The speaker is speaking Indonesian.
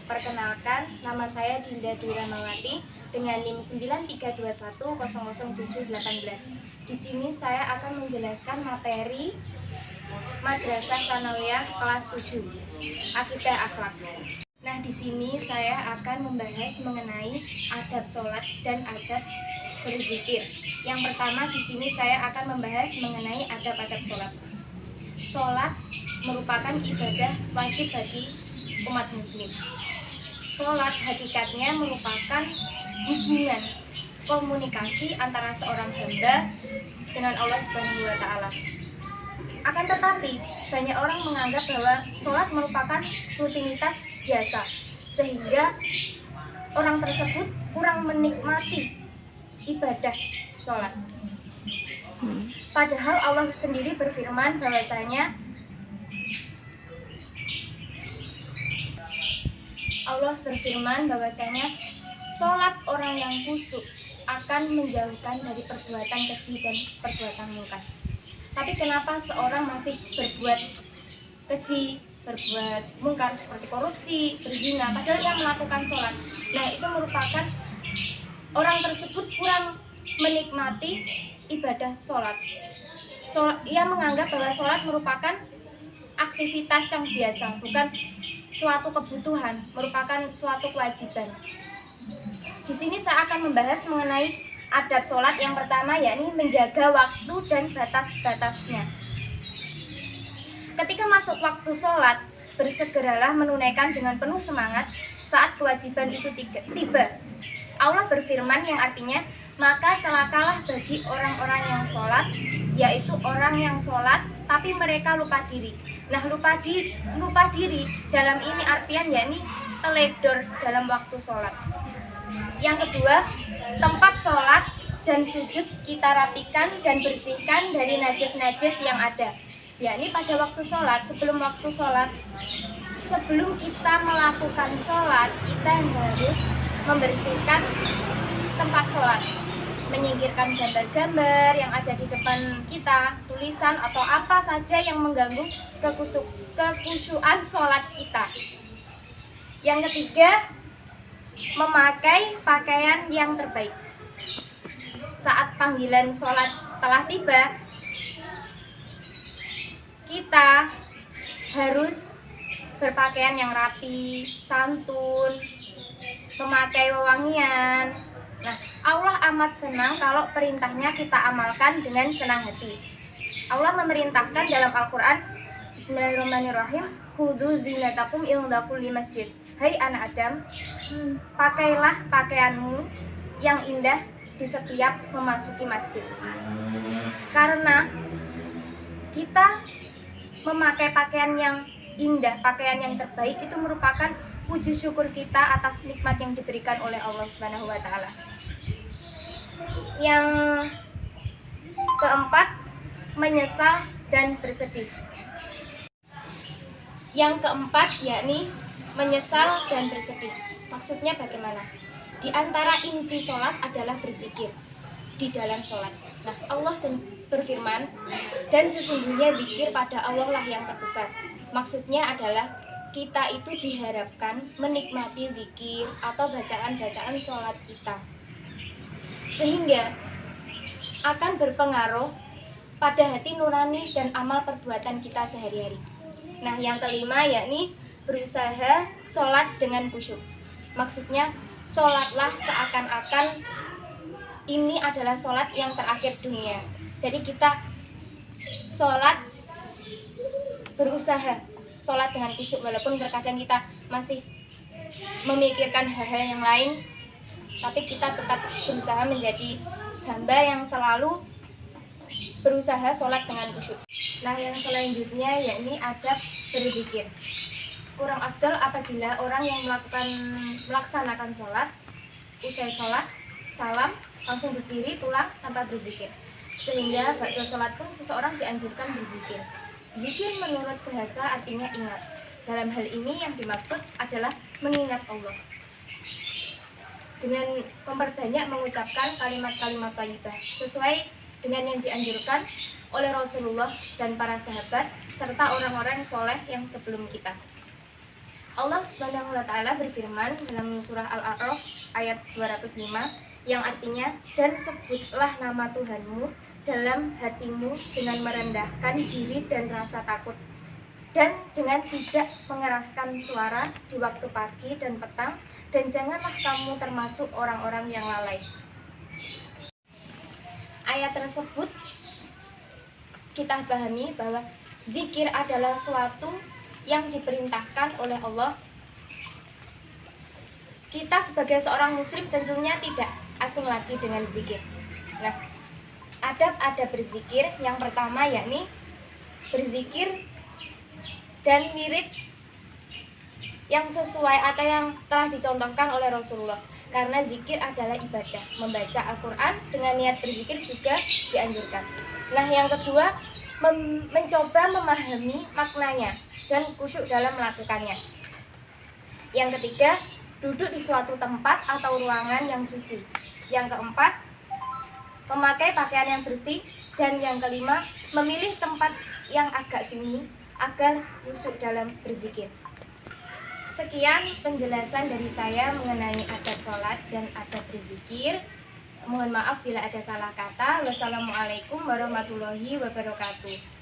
Perkenalkan, nama saya Dinda Dwi Rahmawati dengan NIM 9321000718. Di sini saya akan menjelaskan materi Madrasah Tsanawiyah kelas 7, Akidah Akhlak. Nah, di sini saya akan membahas mengenai adab sholat dan adab berzikir. Yang pertama, di sini saya akan membahas mengenai adab-adab sholat. Sholat merupakan ibadah wajib bagi umat muslim. Sholat hakikatnya merupakan hubungan komunikasi antara seorang hamba dengan Allah Subhanahu wa Ta'ala. Akan tetapi, banyak orang menganggap bahwa sholat merupakan rutinitas biasa, sehingga orang tersebut kurang menikmati ibadah sholat. Padahal Allah sendiri berfirman bahwasanya sholat orang yang khusyuk akan menjauhkan dari perbuatan keji dan perbuatan mungkar. Tapi kenapa seorang masih berbuat keji, berbuat mungkar seperti korupsi, berzina, padahal ia melakukan sholat? Nah, itu merupakan orang tersebut kurang menikmati ibadah sholat. Ia menganggap bahwa sholat merupakan aktivitas yang biasa, bukan suatu kebutuhan, merupakan suatu kewajiban. Di sini saya akan membahas mengenai adab sholat. Yang pertama yakni menjaga waktu dan batas-batasnya. Ketika masuk waktu sholat, bersegeralah menunaikan dengan penuh semangat saat kewajiban itu tiba. Allah berfirman yang artinya, maka celakalah bagi orang-orang yang sholat, yaitu orang yang sholat tapi mereka lupa diri. Nah, lupa diri dalam ini artian yakni teledor dalam waktu sholat. Yang kedua, tempat sholat dan sujud kita rapikan dan bersihkan dari najis-najis yang ada. Yakni pada waktu sholat, sebelum kita melakukan sholat, kita harus membersihkan tempat sholat, menyingkirkan gambar-gambar yang ada di depan kita, tulisan atau apa saja yang mengganggu kekhusyuan sholat kita. Yang ketiga, memakai pakaian yang terbaik. Saat panggilan sholat telah tiba, kita harus berpakaian yang rapi, santun, memakai wewangian. Nah, Allah amat senang kalau perintahnya kita amalkan dengan senang hati. Allah memerintahkan dalam Al-Quran, Bismillahirrahmanirrahim, Khudhu zinatakum inda kulli masjid. Hai anak Adam, pakailah pakaianmu yang indah di setiap memasuki masjid. Karena kita memakai pakaian yang indah, pakaian yang terbaik, itu merupakan wujud syukur kita atas nikmat yang diberikan oleh Allah Subhanahu wa Ta'ala. Yang keempat, menyesal dan bersedih. Yang keempat yakni menyesal dan bersedih. Maksudnya bagaimana? Di antara inti sholat adalah berzikir di dalam sholat. Nah, Allah berfirman, dan sesungguhnya zikir pada Allah lah yang terbesar. Maksudnya adalah kita itu diharapkan menikmati zikir atau bacaan-bacaan sholat kita, sehingga akan berpengaruh pada hati nurani dan amal perbuatan kita sehari-hari. Nah, yang kelima yakni berusaha sholat dengan khusyuk. Maksudnya sholatlah seakan-akan ini adalah sholat yang terakhir dunia. Jadi kita sholat, berusaha sholat dengan khusyuk, walaupun terkadang kita masih memikirkan hal-hal yang lain, tapi kita tetap berusaha menjadi hamba yang selalu berusaha sholat dengan khusyuk. Nah, yang selanjutnya yakni adab berzikir. Kurang afdal apabila orang yang melaksanakan sholat, usai sholat, salam, langsung berdiri pulang tanpa berzikir. Sehingga ba'da sholat pun seseorang dianjurkan berzikir. Zikir menurut bahasa artinya ingat. Dalam hal ini yang dimaksud adalah mengingat Allah dengan memperbanyak mengucapkan kalimat-kalimat thayyibah sesuai dengan yang dianjurkan oleh Rasulullah dan para sahabat serta orang-orang soleh yang sebelum kita. Allah Subhanahu wa taala berfirman dalam surah Al-A'raf ayat 205 yang artinya, dan sebutlah nama Tuhanmu dalam hatimu dengan merendahkan diri dan rasa takut, dan dengan tidak mengeraskan suara di waktu pagi dan petang, dan janganlah kamu termasuk orang-orang yang lalai. Ayat tersebut kita pahami bahwa zikir adalah suatu yang diperintahkan oleh Allah. Kita sebagai seorang muslim tentunya tidak asing lagi dengan zikir. Nah, adab-adab berzikir yang pertama yakni berzikir dan wirid yang sesuai atau yang telah dicontohkan oleh Rasulullah. Karena zikir adalah ibadah. Membaca Al-Quran dengan niat berzikir juga dianjurkan. Nah, yang kedua, mencoba memahami maknanya dan khusyuk dalam melakukannya. Yang ketiga, duduk di suatu tempat atau ruangan yang suci. Yang keempat, memakai pakaian yang bersih. Dan yang kelima, memilih tempat yang agak sunyi agar khusyuk dalam berzikir. Sekian penjelasan dari saya mengenai adab sholat dan adab berzikir. Mohon maaf bila ada salah kata. Wassalamualaikum warahmatullahi wabarakatuh.